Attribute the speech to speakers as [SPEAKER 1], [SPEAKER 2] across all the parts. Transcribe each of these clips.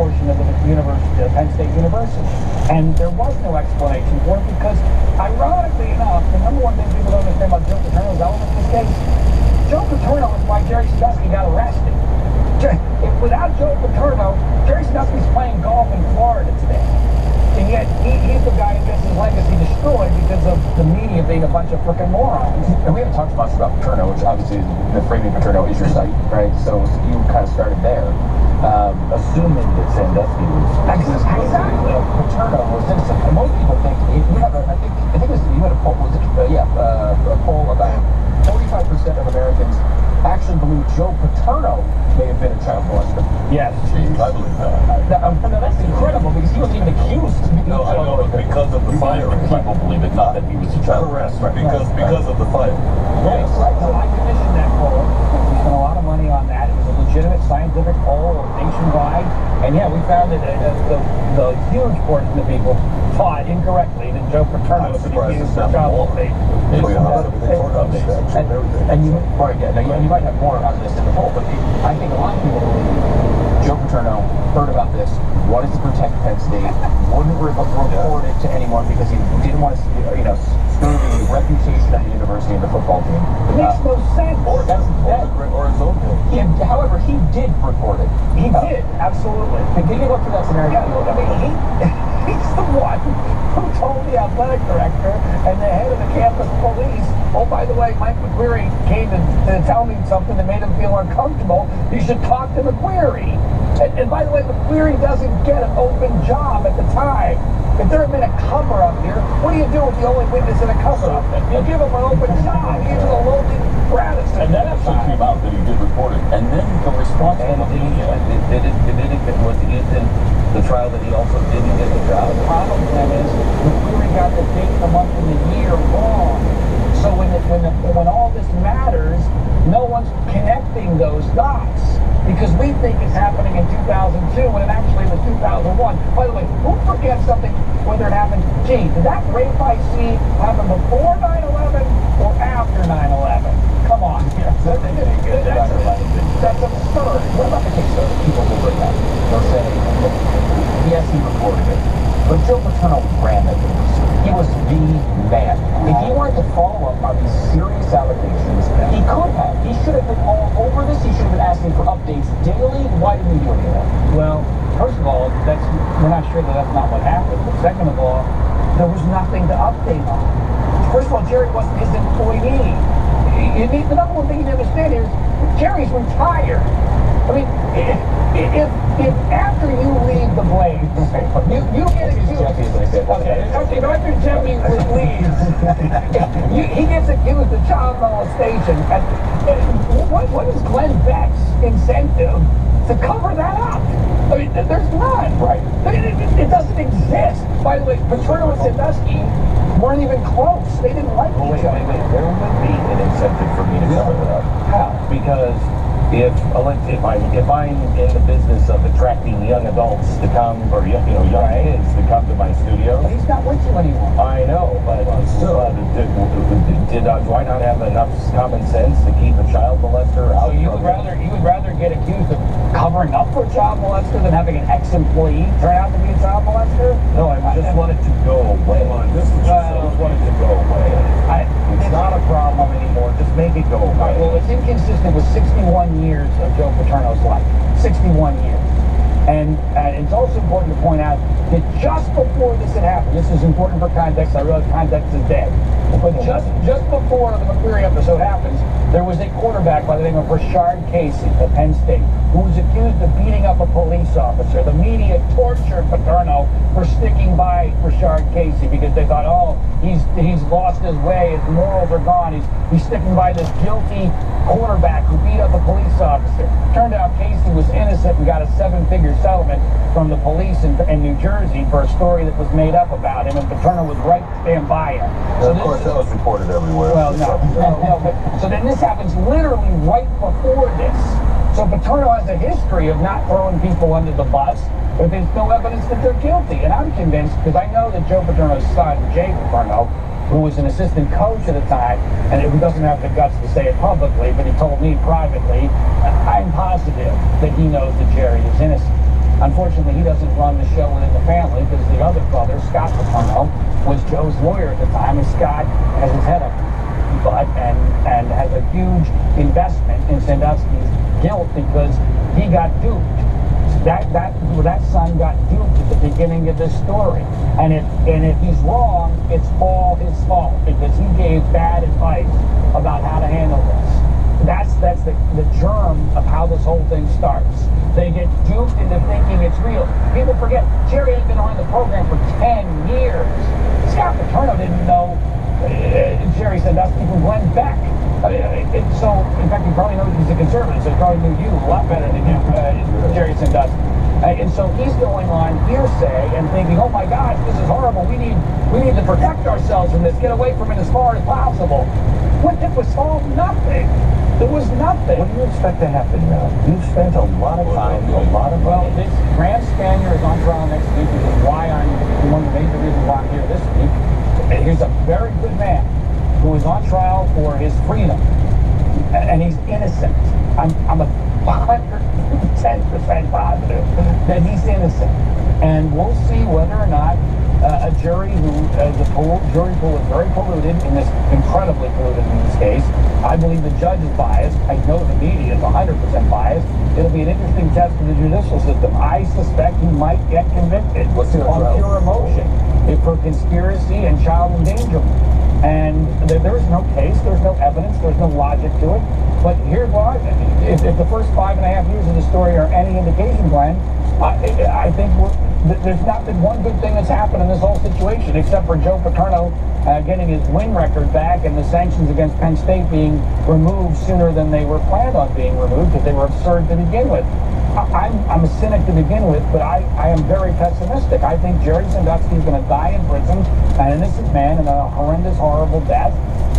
[SPEAKER 1] portion of the university, Penn State University. And there was no explanation for it because, ironically enough, the number one thing people don't understand about Joe Paterno's element in this case, Joe Paterno is why Jerry Sandusky got arrested. Without Joe Paterno, Jerry Sandusky's playing golf in Florida today. And yet, he's the guy who gets his legacy destroyed because of the media being a bunch of frickin' morons.
[SPEAKER 2] And we haven't talked much about Paterno, which obviously the framing Paterno is your site, right? So you kind of started there, assuming that Sandusky was...
[SPEAKER 1] Exactly.
[SPEAKER 2] Paterno was innocent. And most people think, you have a, I think it was, you had a poll, was it, a poll about 45% of Americans actually believe Joe Paterno may have been a child molester.
[SPEAKER 1] Yes.
[SPEAKER 3] Jeez, I believe that.
[SPEAKER 2] Now, that's incredible because he wasn't even accused.
[SPEAKER 3] No, I know, but because of the firing, people believe it, not that he was a child molester. Because of the firing.
[SPEAKER 1] Yes, right. So I commissioned that poll. We spent a lot of money on that. It was a legitimate scientific poll nationwide. And yeah, we found that the huge portion of people thought incorrectly that Joe Paterno was accused of child molestation.
[SPEAKER 2] And you might have more on this in the poll, but I think a lot of people believe Joe Paterno heard about this, wanted to protect Penn State, wouldn't report it to anyone because he didn't want to, screw the reputation of the university and the football team.
[SPEAKER 1] It makes no sense.
[SPEAKER 3] Or his own thing.
[SPEAKER 2] However, he did report it.
[SPEAKER 1] He did, absolutely.
[SPEAKER 2] And can you look for that scenario?
[SPEAKER 1] Yeah, I mean, he's the one who told the athletic director and the head of the campus police, oh, by the way, Mike McQuarrie came to tell me something that made him feel uncomfortable. You should talk to McQuarrie. And by the way, McQuarrie doesn't get an open job at the time. If there had been a cover-up here, what do you do with the only witness in a cover-up? You give him an open job. He's a lowly gratis.
[SPEAKER 3] And that actually came out that he did report it. And then the response from the media, was it in the trial that he also didn't get the job?
[SPEAKER 1] The problem then is McQuarrie got the date, the month, and the year wrong. So when all this matters, no one's connecting those dots. Because we think it's happening in 2002 when it actually was 2001. By the way, who forgets something, whether it happened, gee, did that rape I see happen before 9/11 or after 9/11? Come on. That's absurd.
[SPEAKER 2] What about the case of people who bring that? They'll say, yes, he reported it, but Joe Paterno ran the news. He was the man. If he wanted to follow up on these serious allegations, he could have. He should have been all over this. He should have been asking for updates daily. Why didn't he do any of that?
[SPEAKER 1] Well, first of all, we're not sure that that's not what happened. But second of all, there was nothing to update on. First of all, Jerry wasn't his employee. The number one thing you need to understand here is Jerry's retired. I mean, if after you leave the Blaze, you get accused. After Jeffy leaves, he gets accused of child molestation. And what is Glenn Beck's incentive to cover that up? I mean, there's none.
[SPEAKER 2] Right.
[SPEAKER 1] It doesn't exist. By the way, Paterno and Sandusky weren't even close. They didn't like each other.
[SPEAKER 3] There would be an incentive for me to cover that up.
[SPEAKER 1] How?
[SPEAKER 3] Because if I'm in the business of attracting young adults to come, or young kids to come to my studio,
[SPEAKER 1] But he's not with you anymore.
[SPEAKER 3] I know, but do I not have enough common sense to keep a child molester out?
[SPEAKER 1] So you would rather get accused of covering up for a child molester than having an ex-employee turn out to be a child molester?
[SPEAKER 3] No, I just want it to go away. I just want it to go away. It's not a problem anymore. Just make it go away.
[SPEAKER 1] Well, it's inconsistent with 61 years of Joe Paterno's life. 61 years. And it's also important to point out that just before this had happened, this is important for context, I realize context is dead, but just before the McQuarrie episode happens, there was a quarterback by the name of Rashard Casey at Penn State who was accused of beating up a police officer. The media tortured Paterno for sticking by Rashard Casey because they thought, oh, he's lost his way, his morals are gone, he's sticking by this guilty quarterback who beat up a police officer. Turned out Casey was innocent and got a 7-figure settlement from the police in New Jersey for a story that was made up about him, and Paterno was right to stand by him.
[SPEAKER 3] So of course, that was reported everywhere.
[SPEAKER 1] Well, no. But, so then this happens literally right before this. So Paterno has a history of not throwing people under the bus, but there's no evidence that they're guilty. And I'm convinced, because I know that Joe Paterno's son, Jay Paterno, who was an assistant coach at the time, and who doesn't have the guts to say it publicly, but he told me privately, I'm positive that he knows that Jerry is innocent. Unfortunately, he doesn't run the show within the family because the other brother, Scott Paterno, was Joe's lawyer at the time, and Scott has his head up butt and has a huge investment in Sandusky's guilt because he got duped. That son got duped at the beginning of this story, and if he's wrong, it's all his fault because he gave bad advice about how to handle this. That's the germ of how this whole thing starts. They get duped into thinking it's real. People forget Jerry had been on the program for 10 years. Scott Paterno didn't know Jerry Sandusky from Glenn Beck. So, in fact, he probably knows he's a conservative, so he probably knew you a lot better than Jerry Sandusky. And so he's going on hearsay and thinking, oh my gosh, this is horrible. We need to protect ourselves from this, get away from it as far as possible. What if we solved nothing? There was nothing.
[SPEAKER 2] What do you expect to happen now? You've spent a lot of time, a lot of
[SPEAKER 1] Well,
[SPEAKER 2] money.
[SPEAKER 1] this Grant Spanier is on trial next week, which is why one of the major reasons why I'm here this week. He's a very good man who is on trial for his freedom, and he's innocent. I'm 110% positive that he's innocent, and we'll see whether or not a jury jury pool is very polluted in this, incredibly polluted in this case. I believe the judge is biased. I know the media is 100% biased. It'll be an interesting test for the judicial system. I suspect he might get convicted on pure emotion for conspiracy and child endangerment. And there is no case, there's no evidence, there's no logic to it. But here's why. If the first 5.5 years of the story are any indication, Glenn, I think there's not been one good thing that's happened in this whole situation, except for Joe Paterno getting his win record back and the sanctions against Penn State being removed sooner than they were planned on being removed because they were absurd to begin with. I'm a cynic to begin with, but I am very pessimistic. I think Jerry Sandusky is going to die in prison, an innocent man, in a horrendous, horrible death.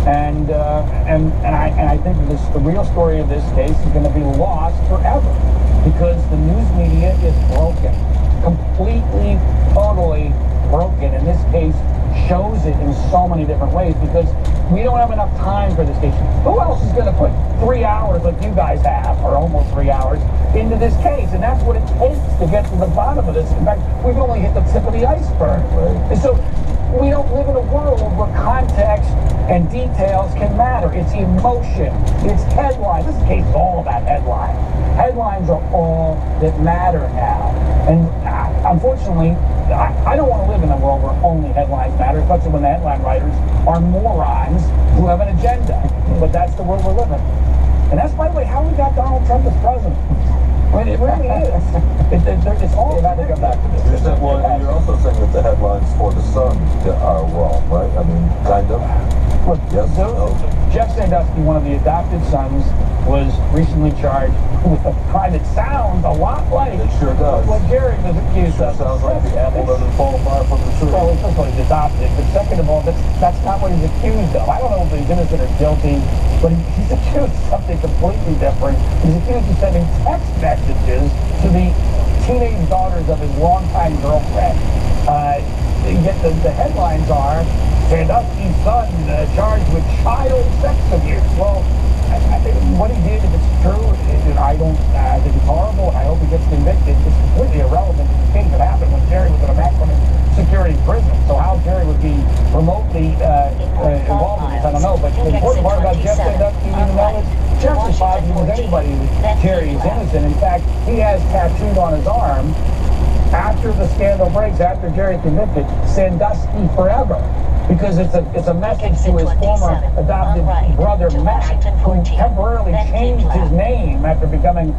[SPEAKER 1] And I think the real story of this case is going to be lost forever because the news media is broken, completely, totally broken. And this case shows it in so many different ways because we don't have enough time for this case. Who else is going to put 3 hours like you guys have, or almost 3 hours, into this case? And that's what it takes to get to the bottom of this. In fact, we've only hit the tip of the iceberg. And so we don't live in a world where context and details can matter. It's emotion. It's headlines. This case is all about headlines. Headlines are all that matter now. And unfortunately, I don't want to live in a world where only headlines matter, especially when the headline writers are morons who have an agenda. But that's the world we're living. And that's, by the way, how we got Donald Trump as president. I mean, it really is. It's all about to come back to this.
[SPEAKER 3] Well, you're also saying that the headlines for the Sun are wrong, right? I mean, kind of.
[SPEAKER 1] Look,
[SPEAKER 3] Yes.
[SPEAKER 1] Jeff Sandusky, one of the adopted sons, was recently charged with a crime that sounds a lot like
[SPEAKER 3] It sure does.
[SPEAKER 1] what Jerry was accused
[SPEAKER 3] Sure
[SPEAKER 1] of.
[SPEAKER 3] sounds like the apple doesn't fall far from the tree.
[SPEAKER 1] Well, first of all, he's adopted, but second of all, that's not what he's accused of. I don't know if he's innocent or guilty, but he's accused of something completely different. He's accused of sending text messages to the teenage daughters of his longtime girlfriend. Yet the headlines are, Sandusky's son charged with child sex abuse. Well, what he did, if it's true, I think it's horrible, and I hope he gets convicted. It's completely irrelevant to the things that happened when Jerry was in a maximum security prison. So how Jerry would be remotely involved in this, I don't know. But the important part about Jeff Sandusky, even though it's just as positive as anybody, that Jerry is innocent. In fact, he has tattooed on his arm, after the scandal breaks, after Jerry's convicted, Sandusky forever. Because it's a message to his former adopted brother, Matt, who temporarily changed his name after becoming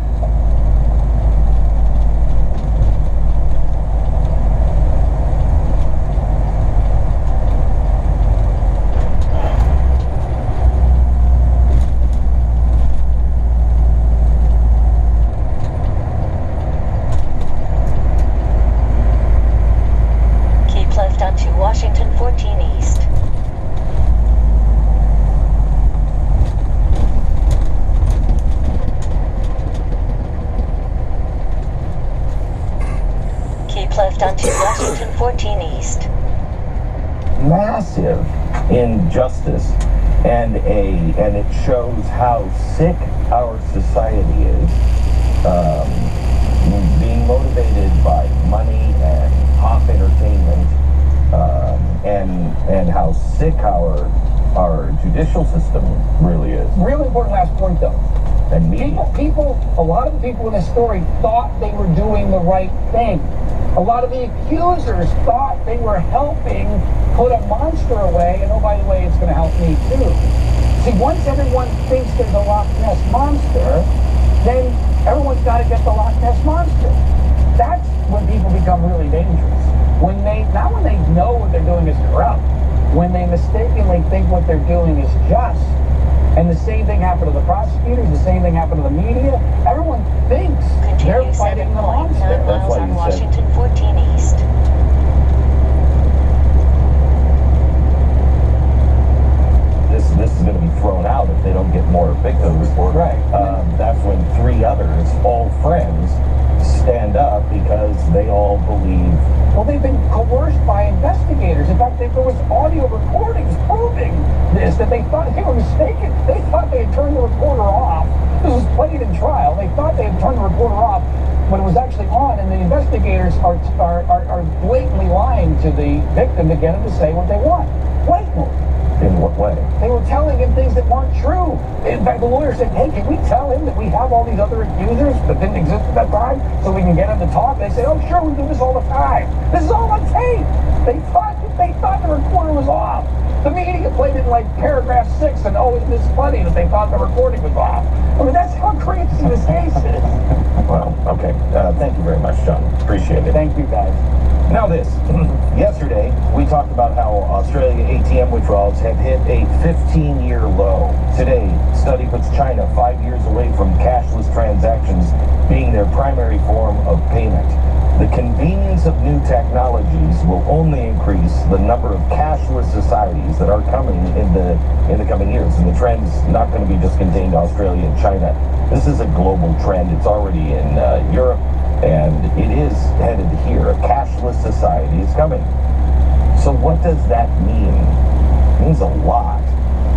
[SPEAKER 4] onto Washington 14 East. Keep left onto Washington 14 East.
[SPEAKER 2] Massive injustice, and it shows how sick our society is, being motivated
[SPEAKER 3] sick how our judicial system really is.
[SPEAKER 1] Real important last point, though.
[SPEAKER 3] And media.
[SPEAKER 1] A lot of the people in this story thought they were doing the right thing. A lot of the accusers thought they were helping put a monster away, and oh, by the way, it's going to help me too. See, once everyone thinks there's a Loch Ness monster, then everyone's got to get the Loch Ness monster. That's when people become really dangerous. Not when they know what they're doing is corrupt, when they mistakenly think what they're doing is just. And the same thing happened to the prosecutors, the same thing happened to the media. Everyone thinks they're
[SPEAKER 4] Continue
[SPEAKER 1] fighting the
[SPEAKER 4] 7.9
[SPEAKER 1] monster.
[SPEAKER 3] That's
[SPEAKER 4] miles
[SPEAKER 3] why
[SPEAKER 4] on
[SPEAKER 3] you said-
[SPEAKER 4] Washington 14 East.
[SPEAKER 3] This is going to be thrown out if they don't get more victims.
[SPEAKER 1] Right.
[SPEAKER 3] That's when three others, all friends, stand up because they all believe.
[SPEAKER 1] Well, they've been coerced by investigators. In fact, there was audio recordings proving this, that they thought they were mistaken. They thought they had turned the recorder off. This was played in trial. They thought they had turned the recorder off when it was actually on, and the investigators are blatantly lying to the victim to get him to say what they want. Blatantly.
[SPEAKER 3] In what way?
[SPEAKER 1] They were telling him things that weren't true. In fact, the lawyer said, hey, can we tell him that we have all these other accusers that didn't exist at that time so we can get him to talk? They said, oh, sure, we do this all the time. This is all on tape. They thought the recorder was off. The media played it in like paragraph 6, and oh, isn't this funny that they thought the recording was off? I mean, that's how crazy this case is.
[SPEAKER 3] Well, okay. Thank you very much, John. Appreciate it.
[SPEAKER 1] Thank you, guys.
[SPEAKER 3] Now this. Yesterday, we talked about how Australia ATM withdrawals have hit a 15-year low. Today, study puts China 5 years away from cashless transactions being their primary form of payment. The convenience of new technologies will only increase the number of cashless societies that are coming in the coming years. And the trend's not going to be just contained to Australia and China. This is a global trend. It's already in Europe, and it is headed here. A cashless society is coming. So what does that mean? It means a lot.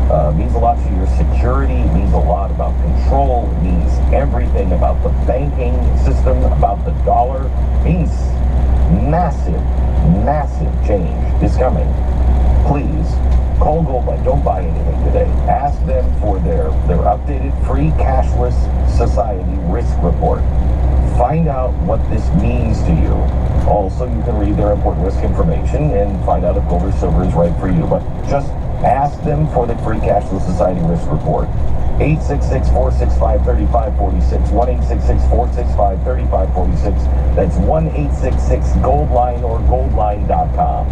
[SPEAKER 3] It means a lot to your security. It means a lot about control. It means everything about the banking system, about the dollar. It means massive, massive change is coming. Please, call Goldline. Don't buy anything today. Ask them for their updated free cashless society risk report. Find out what this means to you. Also, you can read their important risk information and find out if gold or silver is right for you. But just ask them for the free cashless society risk report. 866-465-3546. 1-866-465-3546. That's 1-866-GOLDLINE or goldline.com.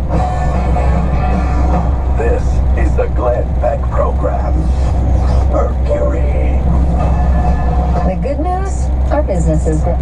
[SPEAKER 5] This is the Glenn Beck Program. Mercury.
[SPEAKER 6] The good news, our business is growing.